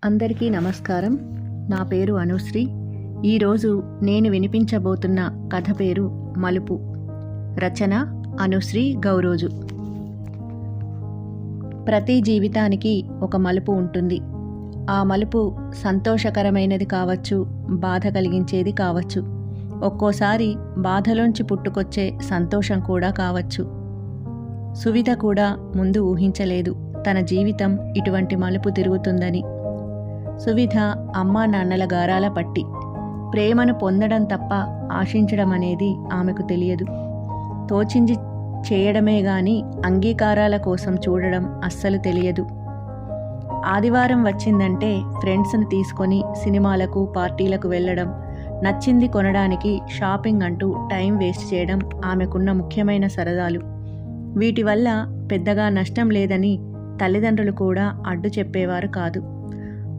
అందరికీ నమస్కారం. నా పేరు అనుశ్రీ. ఈరోజు నేను వినిపించబోతున్న కథ పేరు మలుపు. రచన అనుశ్రీ గౌరోజు. ప్రతి జీవితానికి ఒక మలుపు ఉంటుంది. ఆ మలుపు సంతోషకరమైనది కావచ్చు, బాధ కలిగించేది కావచ్చు. ఒక్కోసారి బాధలోంచి పుట్టుకొచ్చే సంతోషం కూడా కావచ్చు. సువిధ కూడా ముందు ఊహించలేదు తన జీవితం ఇటువంటి మలుపు తిరుగుతుందని. సువిధ అమ్మా నాన్నల గారాల పట్టి ప్రేమను పొందడం తప్ప ఆశించడం అనేది ఆమెకు తెలియదు. తోచింది చేయడమే గాని అంగీకారాల కోసం చూడడం అస్సలు తెలియదు. ఆదివారం వచ్చిందంటే ఫ్రెండ్స్ని తీసుకొని సినిమాలకు, పార్టీలకు వెళ్ళడం, నచ్చింది కొనడానికి షాపింగ్ అంటూ టైం వేస్ట్ చేయడం ఆమెకున్న ముఖ్యమైన సరదాలు. వీటి వల్ల పెద్దగా నష్టం లేదని తల్లిదండ్రులు కూడా అడ్డు చెప్పేవారు కాదు.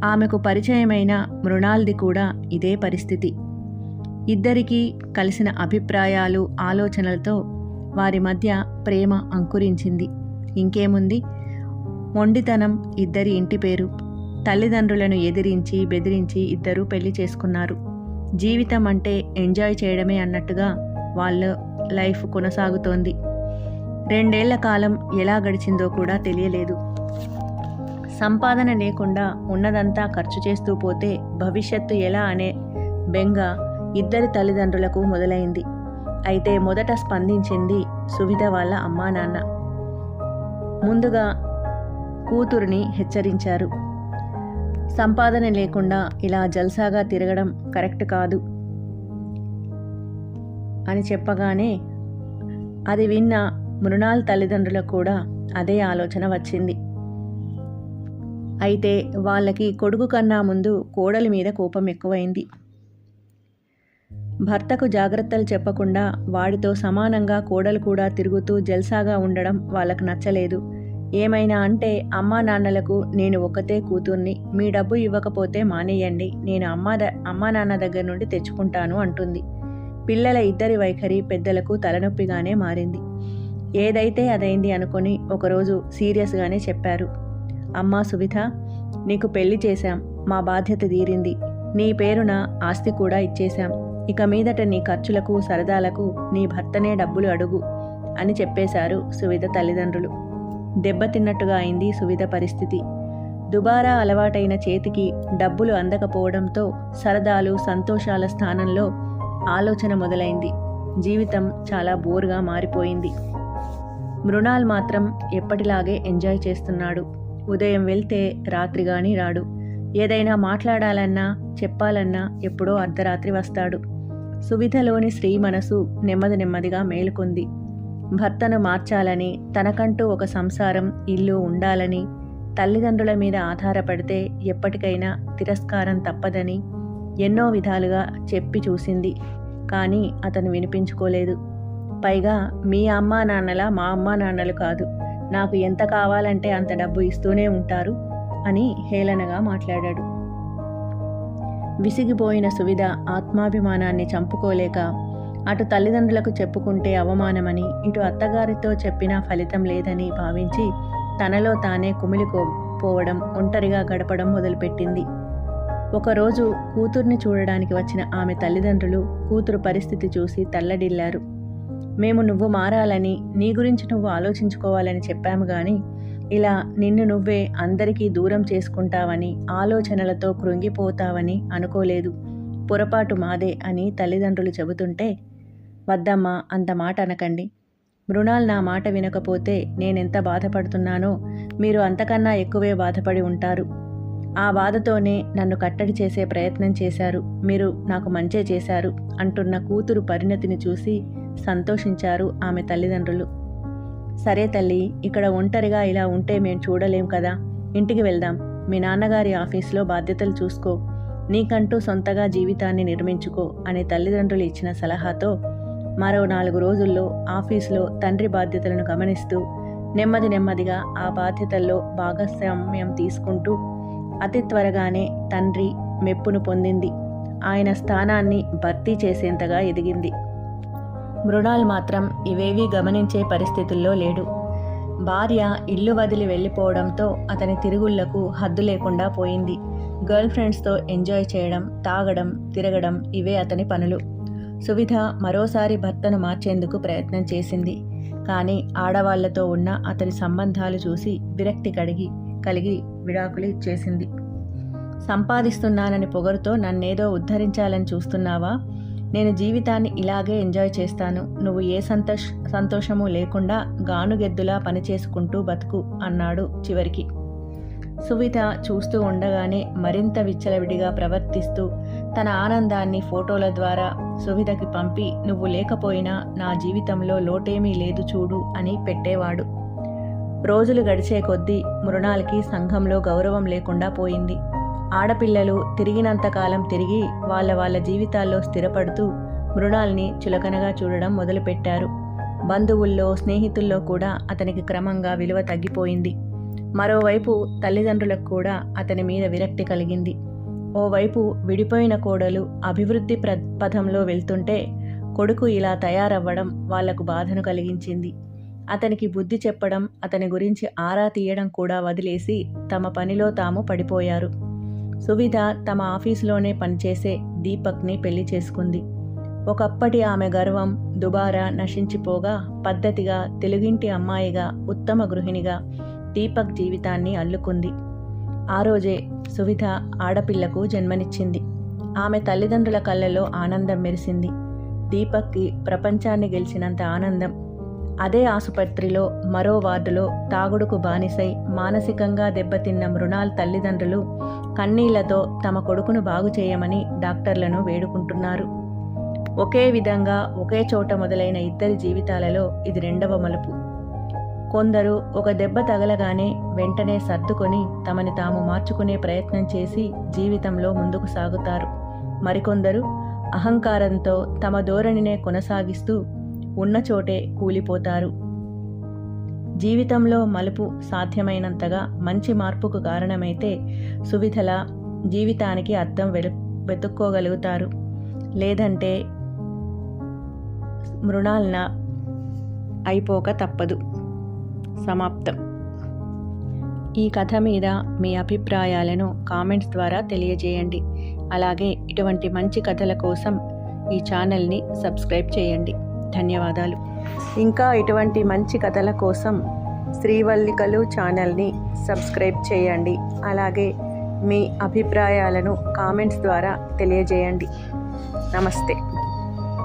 ఆమెకు పరిచయమైన మృణాల్ది కూడా ఇదే పరిస్థితి. ఇద్దరికీ కలిసిన అభిప్రాయాలు, ఆలోచనలతో వారి మధ్య ప్రేమ అంకురించింది. ఇంకేముంది, మొండితనం ఇద్దరి ఇంటి పేరు. తల్లిదండ్రులను ఎదిరించి బెదిరించి ఇద్దరూ పెళ్లి చేసుకున్నారు. జీవితం అంటే ఎంజాయ్ చేయడమే అన్నట్టుగా వాళ్ళ లైఫ్ కొనసాగుతోంది. 2 ఏళ్ల కాలం ఎలా గడిచిందో కూడా తెలియలేదు. సంపాదన లేకుండా ఉన్నదంతా ఖర్చు చేస్తూ పోతే భవిష్యత్తు ఎలా అనే బెంగ ఇద్దరి తల్లిదండ్రులకు మొదలైంది. అయితే మొదట స్పందించింది సువిధ వాళ్ళ అమ్మా నాన్న. ముందుగా కూతురిని హెచ్చరించారు. సంపాదన లేకుండా ఇలా జల్సాగా తిరగడం కరెక్ట్ కాదు అని చెప్పగానే అది విన్న మృణాల్ తల్లిదండ్రులకు కూడా అదే ఆలోచన వచ్చింది. అయితే వాళ్ళకి కొడుకు కన్నా ముందు కోడలి మీద కోపం ఎక్కువైంది. భర్తకు జాగ్రత్తలు చెప్పకుండా వాడితో సమానంగా కోడలు కూడా తిరుగుతూ జల్సాగా ఉండడం వాళ్ళకు నచ్చలేదు. ఏమైనా అంటే అమ్మా నాన్నలకు నేను ఒక్కతే కూతుర్ని, మీ డబ్బు ఇవ్వకపోతే మానేయండి, నేను అమ్మా నాన్న దగ్గర నుండి తెచ్చుకుంటాను అంటుంది. పిల్లల ఇద్దరి వైఖరి పెద్దలకు తలనొప్పిగానే మారింది. ఏదైతే అదైంది అనుకొని ఒకరోజు సీరియస్గానే చెప్పారు. అమ్మా సువిధ, నీకు పెళ్లి చేశాం, మా బాధ్యత తీరింది. నీ పేరున ఆస్తి కూడా ఇచ్చేశాం. ఇక మీదట నీ ఖర్చులకు, సరదాలకు నీ భర్తనే డబ్బులు అడుగు అని చెప్పేశారు సువిధ తల్లిదండ్రులు. దెబ్బతిన్నట్టుగా అయింది సువిధ పరిస్థితి. దుబారా అలవాటైన చేతికి డబ్బులు అందకపోవడంతో సరదాలు, సంతోషాల స్థానంలో ఆలోచన మొదలైంది. జీవితం చాలా బోర్గా మారిపోయింది. మృణాల్ మాత్రం ఎప్పటిలాగే ఎంజాయ్ చేస్తున్నాడు. ఉదయం వెళ్తే రాత్రి గాని రాడు. ఏదైనా మాట్లాడాలన్నా చెప్పాలన్నా ఎప్పుడో అర్ధరాత్రి వస్తాడు. సువిధలోని స్త్రీ మనసు నెమ్మదిగా మేలుకుంది. భర్తను మార్చాలని, తనకంటూ ఒక సంసారం, ఇల్లు ఉండాలని, తల్లిదండ్రుల మీద ఆధారపడితే ఎప్పటికైనా తిరస్కారం తప్పదని ఎన్నో విధాలుగా చెప్పి చూసింది. కానీ అతను వినిపించుకోలేదు. పైగా మీ అమ్మా నాన్నలా మా అమ్మా నాన్నలు కాదు, నాకు ఎంత కావాలంటే అంత డబ్బు ఇస్తూనే ఉంటారు అని హేళనగా మాట్లాడాడు. విసిగిపోయిన సువిధ ఆత్మాభిమానాన్ని చంపుకోలేక అటు తల్లిదండ్రులకు చెప్పుకుంటే అవమానమని, ఇటు అత్తగారితో చెప్పినా ఫలితం లేదని భావించి తనలో తానే కుమిలిపోవడం, ఒంటరిగా గడపడం మొదలుపెట్టింది. ఒకరోజు కూతుర్ని చూడడానికి వచ్చిన ఆమె తల్లిదండ్రులు కూతురు పరిస్థితి చూసి తల్లడిల్లారు. మేము నువ్వు మారాలని, నీ గురించి నువ్వు ఆలోచించుకోవాలని చెప్పాము గాని ఇలా నిన్ను నువ్వే అందరికీ దూరం చేసుకుంటావని, ఆలోచనలతో కృంగిపోతావని అనుకోలేదు. పొరపాటు మాదే అని తల్లిదండ్రులు చెబుతుంటే, వద్దమ్మా, అంత మాట అనకండి. మృణాల్ నా మాట వినకపోతే నేనెంత బాధపడుతున్నానో మీరు అంతకన్నా ఎక్కువే బాధపడి ఉంటారు. ఆ బాధతోనే నన్ను కట్టడి చేసే ప్రయత్నం చేశారు. మీరు నాకు మంచే చేశారు అంటున్న కూతురు పరిణతిని చూసి సంతోషించారు ఆమె తల్లిదండ్రులు. సరే తల్లి, ఇక్కడ ఒంటరిగా ఇలా ఉంటే మేం చూడలేం కదా, ఇంటికి వెళ్దాం. మీ నాన్నగారి ఆఫీస్లో బాధ్యతలు చూసుకో, నీకంటూ సొంతగా జీవితాన్ని నిర్మించుకో అని తల్లిదండ్రులు ఇచ్చిన సలహాతో మరో 4 రోజుల్లో ఆఫీసులో తండ్రి బాధ్యతలను గమనిస్తూ నెమ్మదిగా ఆ బాధ్యతల్లో భాగస్వామ్యం తీసుకుంటూ అతి త్వరగానే తండ్రి మెప్పును పొందింది. ఆయన స్థానాన్ని భర్తీ చేసేంతగా ఎదిగింది. మృణాల్ మాత్రం ఇవేవీ గమనించే పరిస్థితుల్లో లేడు. భార్య ఇల్లు వదిలి వెళ్ళిపోవడంతో అతని తిరుగుళ్లకు హద్దు లేకుండా పోయింది. గర్ల్ ఫ్రెండ్స్తో ఎంజాయ్ చేయడం, తాగడం, తిరగడం ఇవే అతని పనులు. సువిధ మరోసారి భర్తను మార్చేందుకు ప్రయత్నం చేసింది. కానీ ఆడవాళ్లతో ఉన్న అతని సంబంధాలు చూసి విరక్తి కలిగి విడాకులు ఇచ్చేసింది. సంపాదిస్తున్నానని పొగరుతో నన్నేదో ఉద్ధరించాలని చూస్తున్నావా? నేను జీవితాన్ని ఇలాగే ఎంజాయ్ చేస్తాను. నువ్వు ఏ సంతోషము లేకుండా గానుగెద్దులా పనిచేసుకుంటూ బతుకు అన్నాడు చివరికి. సువిధ చూస్తూ ఉండగానే మరింత విచ్చలవిడిగా ప్రవర్తిస్తూ తన ఆనందాన్ని ఫోటోల ద్వారా సువిధకి పంపి, నువ్వు లేకపోయినా నా జీవితంలో లోటేమీ లేదు చూడు అని పెట్టేవాడు. రోజులు గడిచే కొద్దీ మృణాల్కి సంఘంలో గౌరవం లేకుండా పోయింది. ఆడపిల్లలు తిరిగినంతకాలం తిరిగి వాళ్ళ జీవితాల్లో స్థిరపడుతూ మృణాల్ని చులకనగా చూడడం మొదలుపెట్టారు. బంధువుల్లో, స్నేహితుల్లో కూడా అతనికి క్రమంగా విలువ తగ్గిపోయింది. మరోవైపు తల్లిదండ్రులకు కూడా అతని మీద విరక్తి కలిగింది. ఓవైపు విడిపోయిన కోడలు అభివృద్ధి పథంలో వెళ్తుంటే కొడుకు ఇలా తయారవ్వడం వాళ్లకు బాధను కలిగించింది. అతనికి బుద్ధి చెప్పడం, అతని గురించి ఆరా తీయడం కూడా వదిలేసి తమ పనిలో తాము పడిపోయారు. సువిధ తమ ఆఫీసులోనే పనిచేసే దీపక్ని పెళ్లి చేసుకుంది. ఒకప్పటి ఆమె గర్వం, దుబారా నశించిపోగా పద్ధతిగా తెలుగింటి అమ్మాయిగా, ఉత్తమ గృహిణిగా దీపక్ జీవితాన్ని అల్లుకుంది. ఆ రోజే సువిధ ఆడపిల్లకు జన్మనిచ్చింది. ఆమె తల్లిదండ్రుల కళ్ళలో ఆనందం మెరిసింది. దీపక్కి ప్రపంచాన్ని గెలిచినంత ఆనందం. అదే ఆసుపత్రిలో మరో వార్డులో తాగుడుకు బానిసై మానసికంగా దెబ్బతిన్న మృణాల్ తల్లిదండ్రులు కన్నీళ్లతో తమ కొడుకును బాగు చేయమని డాక్టర్లను వేడుకుంటున్నారు. ఒకే విధంగా ఒకే చోట మొదలైన ఇద్దరి జీవితాలలో ఇది రెండవ మలుపు. కొందరు ఒక దెబ్బ తగలగానే వెంటనే సర్దుకొని తమని తాము మార్చుకునే ప్రయత్నం చేసి జీవితంలో ముందుకు సాగుతారు. మరికొందరు అహంకారంతో తమ ధోరణినే కొనసాగిస్తూ ఉన్న చోటే కూలిపోతారు. జీవితంలో మలుపు సాధ్యమైనంతగా మంచి మార్పుకు కారణమైతే సువిధల జీవితానికి అర్థం వెతుక్కోగలుగుతారు. లేదంటే మృణాల్న అయిపోక తప్పదు. సమాప్తం. ఈ కథ మీద మీ అభిప్రాయాలను కామెంట్స్ ద్వారా తెలియజేయండి. అలాగే ఇటువంటి మంచి కథల కోసం ఈ ఛానల్ని సబ్స్క్రైబ్ చేయండి. ధన్యవాదాలు. ఇంకా ఇటువంటి మంచి కథల కోసం శ్రీవల్లికలు ఛానల్ని సబ్స్క్రైబ్ చేయండి. అలాగే మీ అభిప్రాయాలను కామెంట్స్ ద్వారా తెలియజేయండి. నమస్తే.